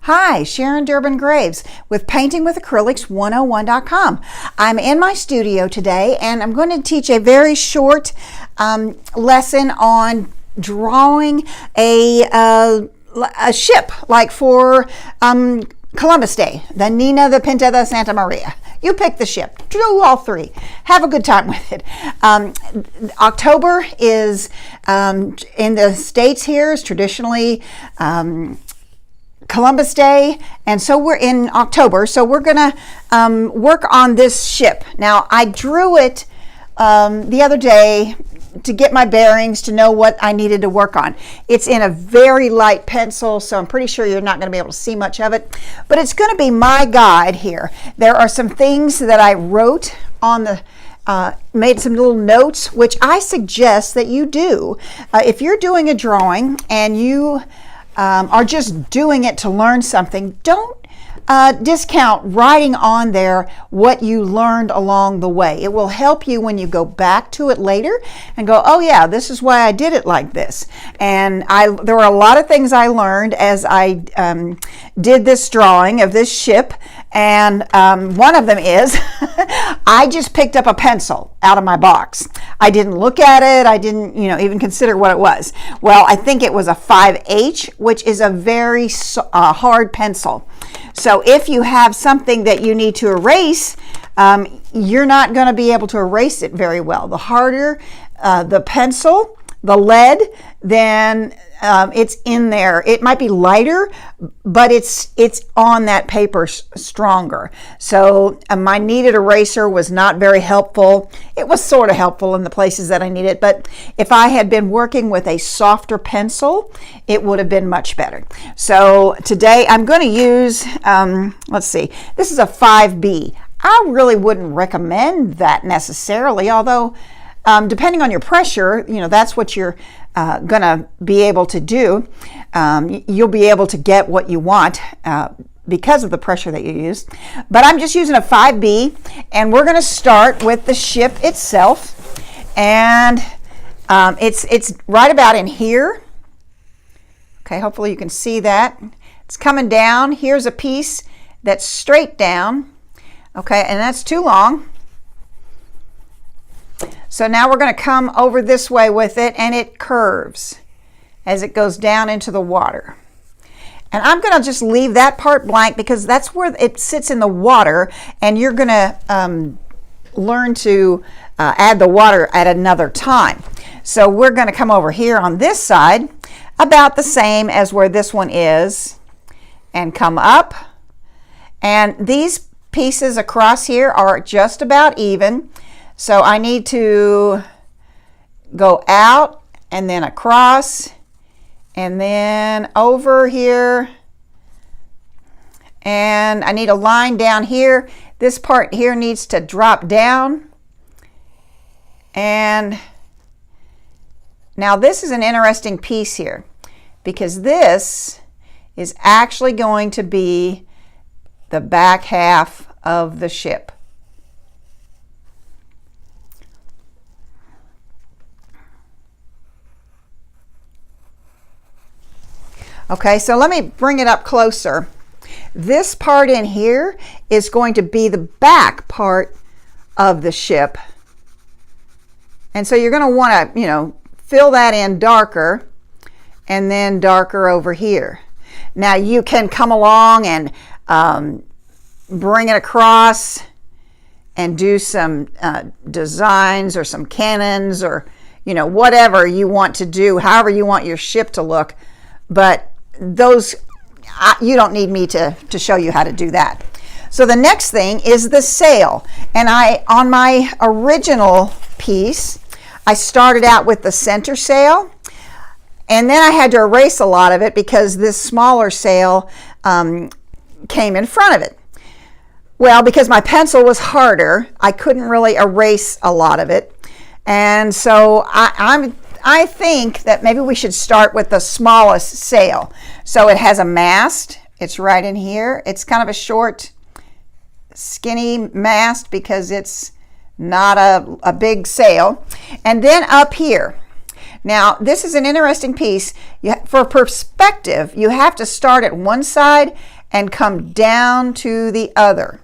Hi, Sharon Durbin Graves with paintingwithacrylics101.com. I'm in my studio today and I'm going to teach a very short lesson on drawing a ship, like for Columbus Day, the Nina, the Pinta, the Santa Maria. You pick the ship, do all three, have a good time with it. October is, in the States here, is traditionally Columbus Day, and so we're in October, so we're gonna work on this ship. Now, I drew it the other day to get my bearings, to know what I needed to work on. It's in a very light pencil, so I'm pretty sure you're not going to be able to see much of it, but it's going to be my guide here. There are some things that I wrote on the made some little notes, which I suggest that you do. If you're doing a drawing and you are just doing it to learn something, don't discount writing on there what you learned along the way. It will help you when you go back to it later and go, oh yeah, this is why I did it like this. And there were a lot of things I learned as I did this drawing of this ship, and one of them is I just picked up a pencil out of my box. I didn't look at it. I didn't, even consider what it was. Well, I think it was a 5H, which is a very hard pencil. So if you have something that you need to erase, you're not going to be able to erase it very well. The harder the pencil, the lead, then it's in there. It might be lighter, but it's on that paper stronger. So my kneaded eraser was not very helpful. It was sort of helpful in the places that I need it, but if I had been working with a softer pencil, it would have been much better. So today I'm going to use, let's see, this is a 5B. I really wouldn't recommend that necessarily, although depending on your pressure, that's what you're gonna be able to do. You'll be able to get what you want because of the pressure that you use. But I'm just using a 5B, and we're gonna start with the ship itself. And it's right about in here. Okay, hopefully you can see that. It's coming down. Here's a piece that's straight down. Okay, and that's too long. So now we're going to come over this way with it, and it curves as it goes down into the water. And I'm going to just leave that part blank because that's where it sits in the water, and you're going to learn to add the water at another time. So we're going to come over here on this side, about the same as where this one is, and come up. And these pieces across here are just about even. So I need to go out and then across and then over here, and I need a line down here. This part here needs to drop down. And now this is an interesting piece here, because this is actually going to be the back half of the ship. Okay, so let me bring it up closer. This part in here is going to be the back part of the ship. And so you're going to want to, fill that in darker, and then darker over here. Now you can come along and bring it across and do some designs or some cannons or, whatever you want to do, however you want your ship to look. But those, you don't need me to show you how to do that. So the next thing is the sail. And on my original piece, I started out with the center sail, and then I had to erase a lot of it because this smaller sail came in front of it. Well, because my pencil was harder, I couldn't really erase a lot of it. And so I think that maybe we should start with the smallest sail. So it has a mast. It's right in here. It's kind of a short, skinny mast because it's not a big sail. And then up here, Now, this is an interesting piece. For perspective, you have to start at one side and come down to the other.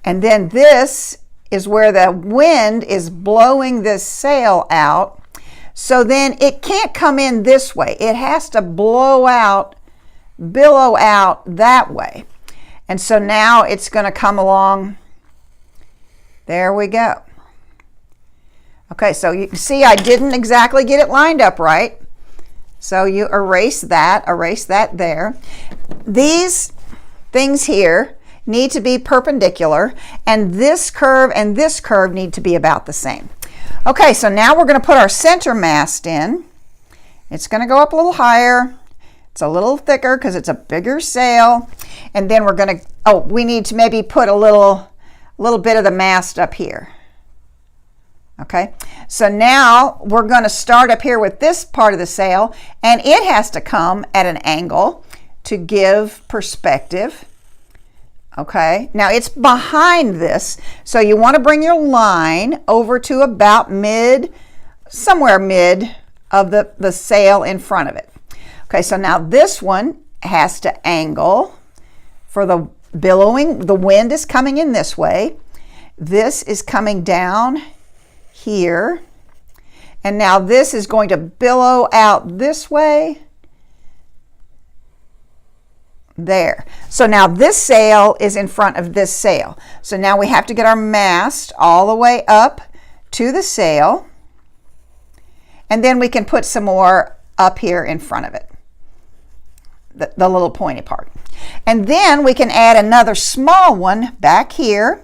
And then this is where the wind is blowing this sail out. So then it can't come in this way. It has to billow out that way. And so now it's going to come along. There we go. Okay, so you can see I didn't exactly get it lined up right. So you erase that there. These things here need to be perpendicular, and this curve need to be about the same. Okay, so now we're going to put our center mast in. It's going to go up a little higher. It's a little thicker because it's a bigger sail. And then we're going to, we need to maybe put a little bit of the mast up here. Okay, so now we're going to start up here with this part of the sail, and it has to come at an angle to give perspective. Okay, now it's behind this, so you want to bring your line over to about somewhere mid of the sail in front of it. Okay, so now this one has to angle for the billowing. The wind is coming in this way. This is coming down here, and now this is going to billow out this way. There. So now this sail is in front of this sail. So now we have to get our mast all the way up to the sail, and then we can put some more up here in front of it, the little pointy part. And then we can add another small one back here.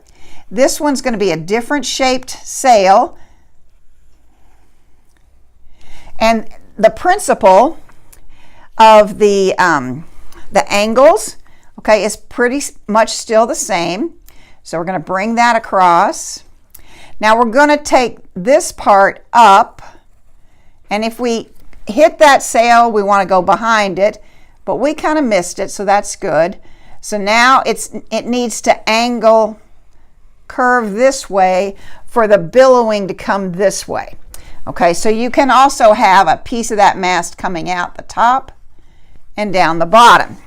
This one's going to be a different shaped sail. And the principle of the angles, okay, is pretty much still the same. So we're going to bring that across. Now we're going to take this part up, and if we hit that sail, we want to go behind it, but we kind of missed it, so that's good. So now it needs to curve this way for the billowing to come this way. Okay, so you can also have a piece of that mast coming out the top and down the bottom.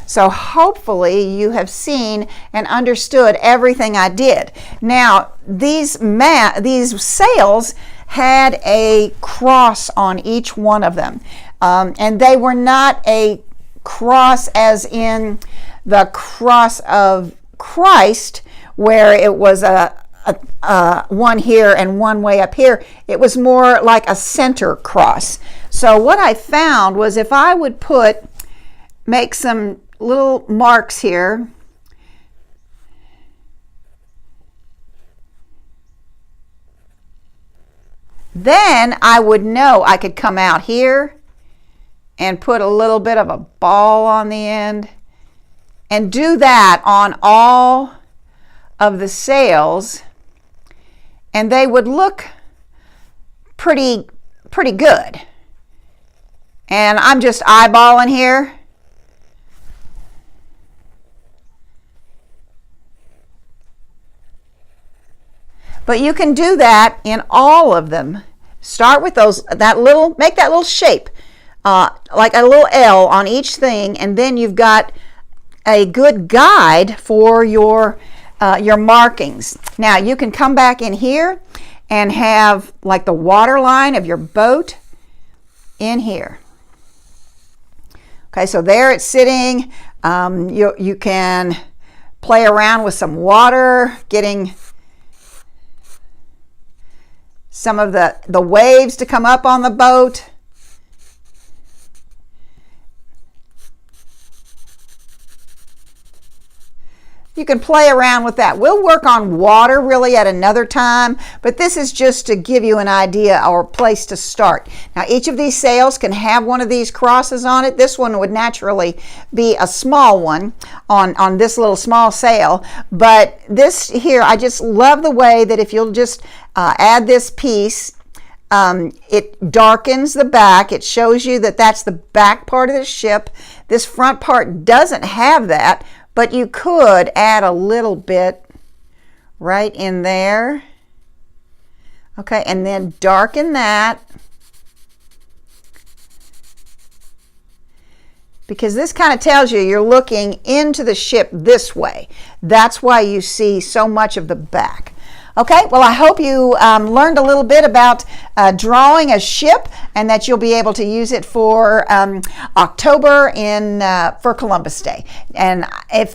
So hopefully you have seen and understood everything I did. Now, these sails had a cross on each one of them. And they were not a cross as in the cross of Christ, where it was one here and one way up here. It was more like a center cross. So what I found was if I would make some little marks here, then I would know I could come out here and put a little bit of a ball on the end and do that on all of the sails, and they would look pretty good. And I'm just eyeballing here. But you can do that in all of them. Start with make that little shape, like a little L on each thing, and then you've got a good guide for your markings. Now you can come back in here and have like the water line of your boat in here. Okay, so there it's sitting. You can play around with some water, getting some of the waves to come up on the boat. You can play around with that. We'll work on water really at another time, but this is just to give you an idea or a place to start. Now, each of these sails can have one of these crosses on it. This one would naturally be a small one on this little small sail, but this here, I just love the way that if you'll just add this piece, it darkens the back. It shows you that that's the back part of the ship. This front part doesn't have that, but you could add a little bit right in there. Okay, and then darken that. because this kind of tells you you're looking into the ship this way. That's why you see so much of the back. Okay, well, I hope you learned a little bit about drawing a ship, and that you'll be able to use it for October for Columbus Day. And if